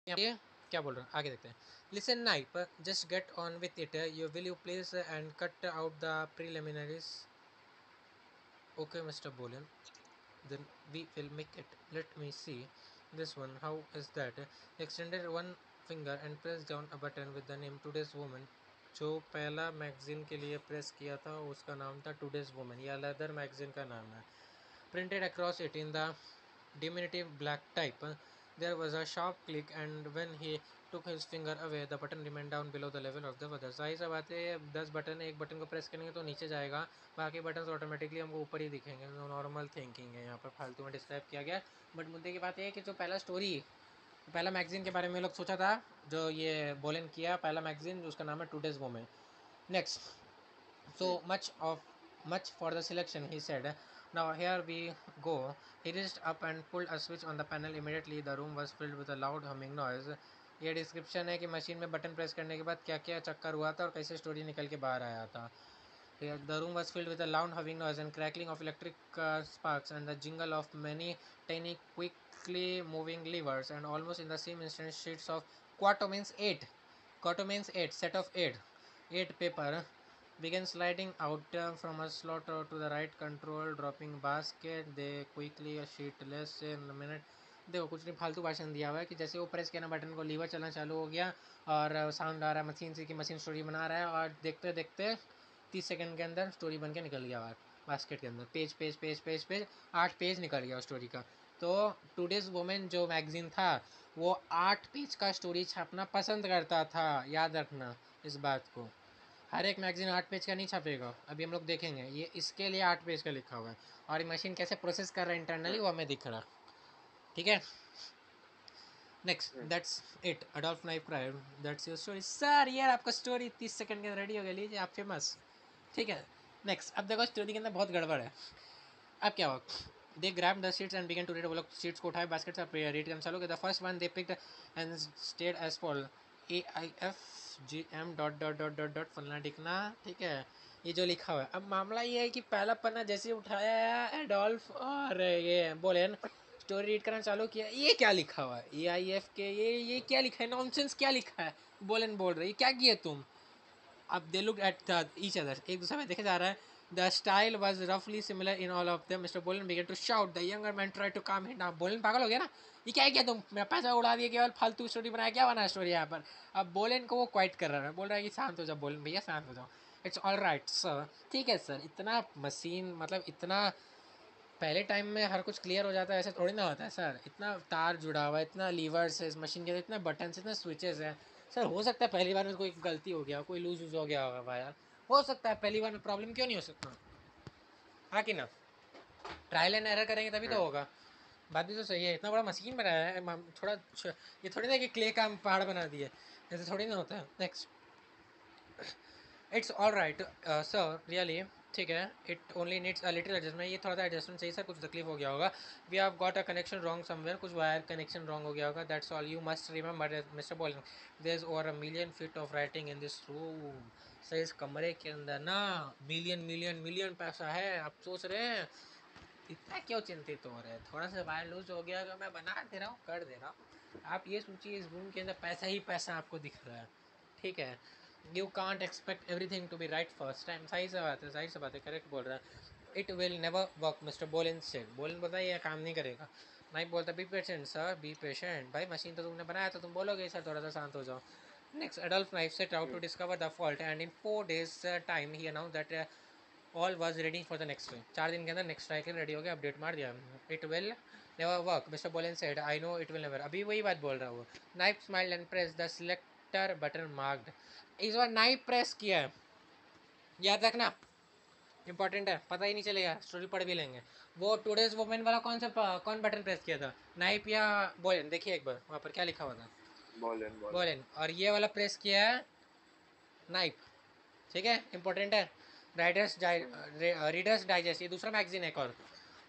ये क्या बोल रहा हूँ, आगे देखते हैं. Listen, Naip, just get on with it. Will you please and cut out the preliminaries? Okay, Mr. Bolan. Then we will make it. Let me see. This one, how is that? He extended one finger and pressed down a button with the name Today's Woman. जो पहला magazine के लिए press किया था उसका नाम था today's women, या लेदर मैगजीन का नाम है. Printed across it in the diminutive black type, there was a sharp click, and when he took his finger away, the button remained down below the level of the other. जाहिर सा बात है 10 button, एक button को press करेंगे तो नीचे जाएगा, बाकी बटन ऑटोमेटिकली हमको ऊपर ही दिखेंगे. नॉर्मल थिंकिंग है यहाँ पर, फालतू में डिस्क्राइब किया गया. बट मुद्दे की बात यह है कि जो पहला स्टोरी, पहला मैगजीन के बारे में लोग सोचा था, जो ये बोलन किया पहला मैगजीन, उसका नाम है today's women. Next. So much for the selection, he said. Now here we go. He reached up and pulled a switch on the panel. Immediately the room was filled with a loud humming noise. ये description है कि machine में button press करने के बाद क्या क्या चक्कर हुआ था और कैसे स्टोरी निकल के बाहर आया था. The room was filled with a loud humming noise and crackling of electric sparks and the jingle of many tiny quickly moving levers, and almost in the same instant sheets of Quatermain's 8 set of 8 paper began sliding out from a slot to the right control dropping basket. They quickly a sheet less in a minute. देखो कुछ नहीं, फालतू भाषण दिया हुआ है कि जैसे वो प्रेस किया ना बटन को, लीवर चलना चालू हो गया और साउंड आ रहा है मशीन से कि मशीन स्टोरी बना रहा है, और देखते देखते 30 सेकंड के अंदर स्टोरी बन के निकल गया बाहर बास्केट के अंदर. Page page page page page 8 page निकल गया स्टोरी का. तो टुडेज वुमेन जो मैगजीन था वो 8 पेज का स्टोरी छापना पसंद करता था. याद रखना इस बात को. हर एक मैगजीन 8 पेज का नहीं छापेगा. अभी हम लोग देखेंगे ये इसके लिए 8 पेज का लिखा हुआ है, और ये मशीन कैसे प्रोसेस कर रहा है इंटरनली वो हमें दिख रहा. ठीक है. Next. That's it. Adolf knife cried. That's your story sir. यार आपका स्टोरी 30 सेकंड के अंदर रेडी हो गया, लीजिए आप फेमस. ठीक है. नेक्स्ट. अब देखो स्टोरी के अंदर बहुत गड़बड़ है. अब क्या हुआ? They grab the sheets and began to read. वो लोग शीट्स को उठाए, बास्केट से रीड करना चालू किया. The first one they picked and stayed as fall AIFGM dot dot dot dot dot फलना टिकना. ठीक है. ये जो लिखा हुआ है, अब मामला ये है कि पहला पन्ना जैसे उठाया एडोल्फ और ये बोलेन, स्टोरी रीड करना चालू किया. ये क्या लिखा हुआ है? AIF के ये क्या लिखा है? नॉनसेंस क्या लिखा है? बोलेन बोल रही क्या किया तुम? अब they look at each other. एक दूसरे में देखे जा रहा है. द स्टाइल वॉज रफली similar in all of them. Mister Bolan began to shout. The younger man try to calm him down. Bolan पागल हो गया ना, ये क्या किया तुम? मेरा पैसा उड़ा दिया, केवल फालतू स्टोरी बनाया, क्या बना स्टोरी यहाँ पर? अब बोलन को वो क्वाइट कर रहा है, बोल रहा है कि शांत हो जाओ बोलन भैया, शांत हो जाओ. It's all right sir. ठीक है सर. इतना मशीन, मतलब इतना पहले टाइम में हर कुछ क्लियर हो जाता है ऐसा थोड़ी ना होता है सर. इतना तार जुड़ा हुआ है, इतना लीवर्स है इस मशीन के, इतने बटन, इतने स्विचेस हैं सर. हो सकता है पहली बार में कोई गलती हो गया, कोई लूज हो गया होगा भाई यार. हो सकता है पहली बार में प्रॉब्लम, क्यों नहीं हो सकता? हाँ कि ना. ट्रायल एंड एरर करेंगे तभी तो होगा. बात भी तो सही है. इतना बड़ा मशीन बनाया है, थोड़ा ये थोड़ी ना कि क्ले का पहाड़ बना दिए, ऐसे थोड़ी ना होता है. Next. It's all right sir really. ठीक है. It only needs a little adjustment. ये थोड़ा सा एडजस्टमेंट चाहिए सर, कुछ तकलीफ हो गया होगा. We have got a connection wrong somewhere. कुछ वायर कनेक्शन रॉन्ग हो गया होगा. That's all. You must remember mister Bowling, there is over a million feet of writing in this room. Sir इस कमरे के अंदर ना मिलियन मिलियन मिलियन पैसा है. आप सोच रहे हैं इतना क्यों चिंतित हो रहे हैं? थोड़ा सा वायर लूज हो गया तो मैं बना दे रहा हूँ, कर दे रहा हूँ. आप ये सोचिए इस रूम के अंदर पैसा ही पैसा आपको दिख रहा है. ठीक है. You can't expect everything to be right first time. सही से बात है, सही से बात है, करेक्ट बोल रहा है. It will never work mister Boolean said. Boolean बोलता है ये काम नहीं करेगा. नहीं बोलता be patient sir, be patient. भाई मशीन तो तुमने बनाया तो तुम बोलोगे सर थोड़ा सा शांत हो जाओ. Next. Adolf Knife set out to discover the fault, and in 4 days time he announced that all was ready for the next day. 4 दिन के अंदर नेक्स्ट ट्राई के लिए रेडी हो गया. अपडेट मार दिया. It will never work mister Boolean said. I know it will never. अभी वही बात बोल रहा हूँ. Knife smiled and press the selector button marked. इस बार नाइफ प्रेस किया है, याद रखना, इंपॉर्टेंट है. पता ही नहीं चलेगा, स्टोरी पढ़ भी लेंगे. वो टुडेज वुमेन वाला कौन बटन प्रेस किया था, नाइफ या बोलन? देखिए एक बार वहाँ पर क्या लिखा हुआ था. बोलन. और ये वाला प्रेस किया है नाइफ. ठीक है. इंपॉर्टेंट है. रीडर्स डाइजेस्ट ये दूसरा मैगजीन है. एक और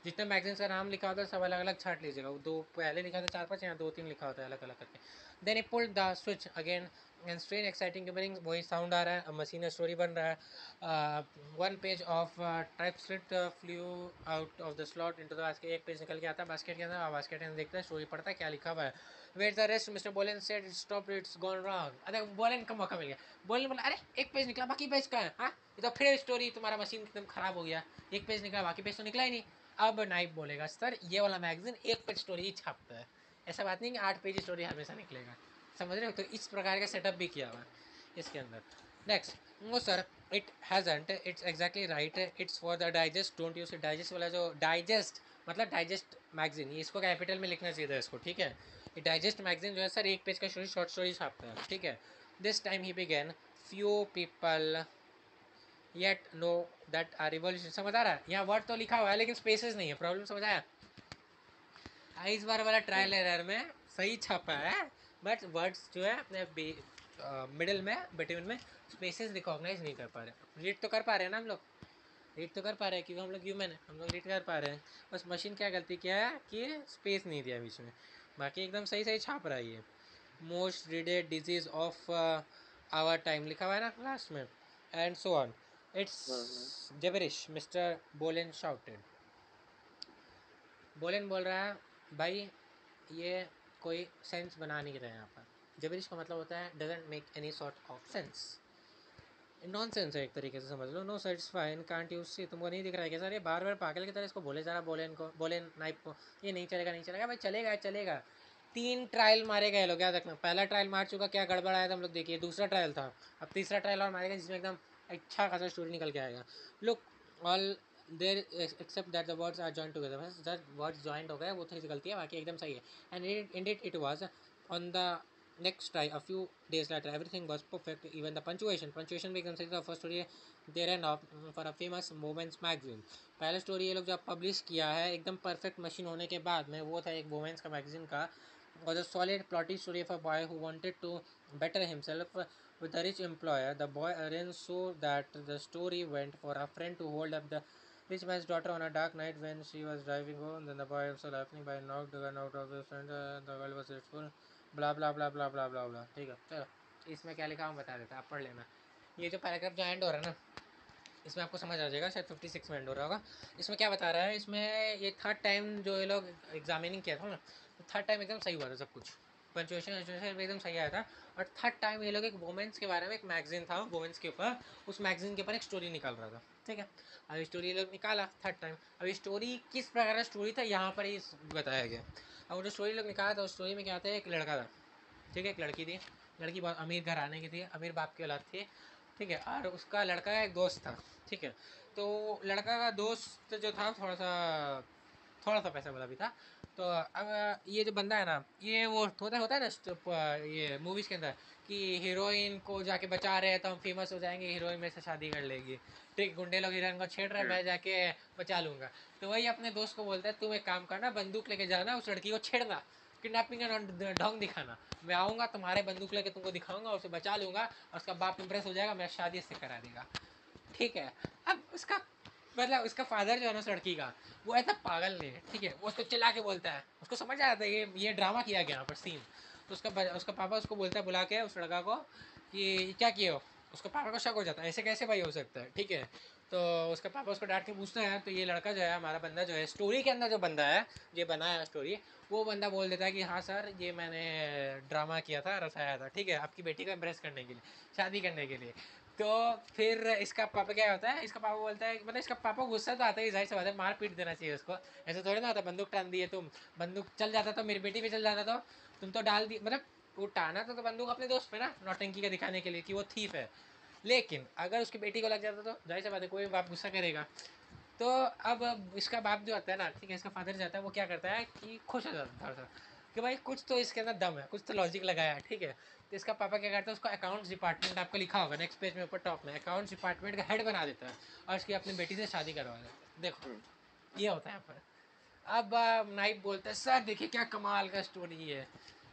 जितने मैगजीन का नाम लिखा होता है सब अलग अलग छाट लीजिएगा. वो दो पहले लिखा था 4-5, यहाँ 2-3 लिखा होता है अलग अलग करके. Then he pulled the switch again. And strain exciting quivering, वही साउंड आ रहा है, अब मशीन स्टोरी बन रहा है। One page of TypeScript flu out of the slot into the basket, एक पेज निकल के आता है बास्केट के अंदर, बास्केट में देखता है, स्टोरी पढ़ता है क्या लिखा हुआ है। वेयर द रेस्ट मिस्टर बोलेन said stop it's gone wrong. अरे बोलेन का मौका मिल गया, बोलेन बोला अरे एक पेज निकला बाकी पेज का है, हाँ ये तो फिर स्टोरी तुम्हारा मशीन एकदम खराब हो गया, एक पेज निकला बाकी पेज तो निकला ही नहीं। अब नाइफ बोलेगा सर ये वाला मैगजीन एक पेज स्टोरी ही छापता है, ऐसा बात नहीं कि 8 पेज स्टोरी हमेशा निकलेगा, समझ रहे हो। तो इस प्रकार का सेटअप भी किया हुआ है इसके अंदर। Next, no sir it hasn't, it's exactly right, it's for the digest, don't use it. Digest वाला जो डाइजेस्ट मतलब डाइजेस्ट मैगजीन, इसको कैपिटल में लिखना चाहिए था इसको, ठीक है। ये डाइजेस्ट मैगजीन जो है सर एक पेज का स्टोरी शॉर्ट स्टोरी छापता है, ठीक है। This time he began few people yet know that are revolution. समझ आ रहा है, यहाँ वर्ड तो लिखा हुआ है लेकिन स्पेसेस नहीं है, प्रॉब्लम समझ आया। इस बार वाला ट्रायल एरर में सही छपा है बट वर्ड्स जो है अपने मिडिल में बिटवीन में स्पेसेस रिकॉग्नाइज नहीं कर पा रहे। रीड तो कर पा रहे हैं ना हम लोग, रीड तो कर पा रहे हैं क्योंकि हम लोग ह्यूमन है, हम लोग रीड कर पा रहे हैं। बस मशीन क्या गलती किया है कि स्पेस नहीं दिया बीच में, बाकी एकदम सही सही छाप रहा है ये। Most dreaded disease of our time लिखा हुआ है ना लास्ट में, and so on. It's gibberish Mister Bolen shouted. Bolen बोल रहा है भाई ये कोई सेंस बना नहीं रहे यहाँ पर। जबरिश का मतलब होता है doesn't make any sort of sense, non sense है एक तरीके से समझ लो। नो सेटिस्फाइन कांट यूज सी, तुमको नहीं दिख रहा है क्या सर, ये बार बार पागल की तरह इसको बोले जा रहा बोलेन को, बोलेन नाइफ को, ये नहीं चलेगा नहीं चलेगा। भाई चलेगा चलेगा, 3 ट्रायल मारे गए लोग, याद रखना। पहला ट्रायल मार चुका, क्या गड़बड़ आया था हम लोग देखिए, दूसरा ट्रायल था, अब तीसरा ट्रायल और मारेगा जिसमें एकदम अच्छा खासा स्टोरी निकल के आएगा। Look all there except that the words are join together, बस जस्ट वर्ड्स जॉइंट हो गए वो थोड़ी सी गलती है, बाकी एकदम सही है। And ended it was on the next try a few days later everything was perfect, even the punctuation भी एकदम सही था। First story there end of for a famous women's magazine, पहला स्टोरी ये लोग जब पब्लिश किया है एकदम परफेक्ट मशीन होने के बाद में, वो था एक वुमेन्स का मैगजीन का, was a solid plotty story of a boy who wanted to better himself with a rich employer. The boy arranged so that the story went for a friend to hold up the rich man's daughter on a dark night when she was driving home. Then the boy also laughing by knocked the gun out of his friend. The girl was grateful. ब्ला ब्ला ब्ला ब्ला ब्ला ब्ला ब्ला, ठीक है। चलो इसमें क्या लिखा हम बता देता, आप पढ़ लेना। ये जो पैराग्राफ जो एंड हो रहा है ना, इसमें आपको समझ आ जाएगा, शायद 56 में एंड हो रहा होगा। इसमें क्या बता रहा है, इसमें ये थर्ड टाइम जो ये लोग एग्जामिनिंग किया था ना, तो थर्ड टाइम एकदम सही हुआ था सब कुछ, पंचुएशन एकदम सही आया था। और थर्ड टाइम ये लोग एक वुमेंस के बारे में, एक मैगजीन था वुमेंस के ऊपर, उस मैगजीन के ऊपर एक स्टोरी निकाल रहा था, ठीक है। अब स्टोरी ये लोग निकाला थर्ड टाइम, अब स्टोरी किस प्रकार का स्टोरी था यहाँ पर ही बताया गया। अब जो स्टोरी लोग निकाला था उस स्टोरी में क्या था, एक लड़का था, ठीक है, एक लड़की थी, लड़की बहुत अमीर घराने की थी, अमीर बाप की औलाद थी, ठीक है। और उसका लड़का का एक दोस्त था, ठीक है। तो लड़का का दोस्त जो था थोड़ा सा पैसा वाला भी था। तो अब ये जो बंदा है ना, ये वो होता है ना ये मूवीज़ के अंदर कि हीरोइन को जाके बचा रहे हैं तो हम फेमस हो जाएंगे, हीरोइन मेरे से शादी कर लेगी, ठीक। गुंडे लोग हीरोइन को छेड़ रहे हैं, मैं जाके बचा लूँगा। तो वही अपने दोस्त को बोलता है तुम एक काम करना, बंदूक लेके जाना, उस लड़की को छेड़ना, किडनैपिंग का ढोंग दिखाना, मैं आऊँगा तुम्हारे बंदूक लेके तुमको दिखाऊंगा, उसे बचा लूँगा और उसका बाप इंप्रेस हो जाएगा, मेरा शादी इससे करा देगा, ठीक है। अब उसका मतलब उसका फादर जो है ना उस लड़की का, वो ऐसा पागल नहीं है, ठीक है। वो उसको चिल्ला के बोलता है, उसको समझ आया था ये ड्रामा किया गया यहाँ पर सीन। तो उसका पापा उसको बोलता है बुला के उस लड़का को कि क्या किए हो, उसका पापा को शक हो जाता है ऐसे कैसे भाई हो सकता है, ठीक है। तो उसका पापा उसको डांट के पूछता है, तो ये लड़का जो है हमारा बंदा जो है स्टोरी के अंदर जो बंदा है ये बनाया स्टोरी, वो बंदा बोल देता है कि हाँ सर ये मैंने ड्रामा किया था, रचाया था, ठीक है, आपकी बेटी को इम्प्रेस करने के लिए, शादी करने के लिए। तो फिर इसका पापा क्या होता है, इसका पापा बोलता है, मतलब इसका पापा गुस्सा तो आता है, जाहिर सी बात है, मार पीट देना चाहिए उसको, ऐसे थोड़ी ना होता, बंदूक टान दी है तुम, बंदूक चल जाता तो मेरी बेटी भी चल जाता, तो तुम तो डाल दी, मतलब वो टाना तो बंदूक अपने दोस्त पे ना, नौटंकी का दिखाने के लिए कि वो थीफ है। लेकिन अगर उसकी बेटी को लग जाता तो जाहिर सी बात है कोई बाप गुस्सा करेगा। तो अब इसका बाप जो आता है ना, ठीक है, इसका फादर जाता है, वो क्या करता है कि खुश हो जाता है थोड़ा सा कि भाई कुछ तो इसके अंदर दम है, कुछ तो लॉजिक लगाया है, ठीक है। तो इसका पापा क्या करता है, उसको अकाउंट्स डिपार्टमेंट, आपको लिखा होगा नेक्स्ट पेज में ऊपर टॉप में, अकाउंट्स डिपार्टमेंट का हेड बना देता है और उसकी अपनी बेटी से शादी करवा देता है। देखो ये होता है यहाँ पर। अब नाइफ बोलता है सर देखिए क्या कमाल का स्टोरी है,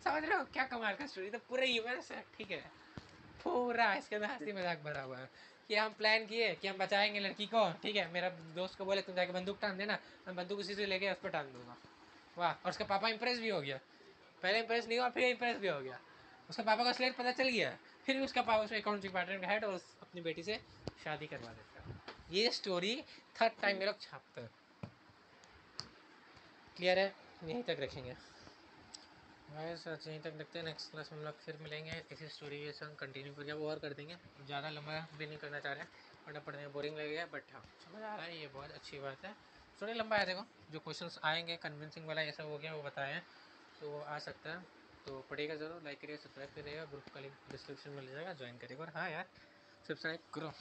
समझ रहे हो क्या कमाल का स्टोरी, तो पूरे यूएस है, ठीक है, पूरा इसके अंदर हंसी मजाक भरा हुआ है कि हम प्लान किए कि हम बचाएंगे लड़की को, ठीक है। मेरा दोस्त को बोले तुम जाके बंदूक टान देना, मैं बंदूक उसी से लेके उस पर टान दूंगा। वाह, और उसका पापा इंप्रेस भी हो गया, पहले इंप्रेस नहीं हुआ फिर इंप्रेस भी हो गया, उसका पापा का स्लेट पता चल गया, फिर भी उसका पापा उसको अकाउंट डिपार्टमेंट का हेड और अपनी बेटी से शादी करवा देता। ये स्टोरी थर्ड टाइम में लोग छापते हैं। क्लियर है? यहीं तक रखेंगे बस, यहीं तक रखते हैं। नेक्स्ट क्लास में हम लोग फिर मिलेंगे, इसी स्टोरी के संग कंटिन्यू करके वो और कर देंगे। ज़्यादा लंबा भी नहीं करना चाह रहे हैं, पढ़ने पढ़ने में बोरिंग लगेगा, बट हाँ समझ आ रहा है, ये बहुत अच्छी बात है। स्टोरी लंबा है, देखो जो क्वेश्चंस आएंगे कन्विंसिंग वाला ये सब हो गया वो बताएं, तो आ सकता है। तो पढ़िएगा ज़रूर, लाइक करिएगा, सब्सक्राइब करिएगा, ग्रुप का लिंक डिस्क्रिप्शन में मिल जाएगा, ज्वाइन करिएगा। और हाँ यार, सब्सक्राइब करो।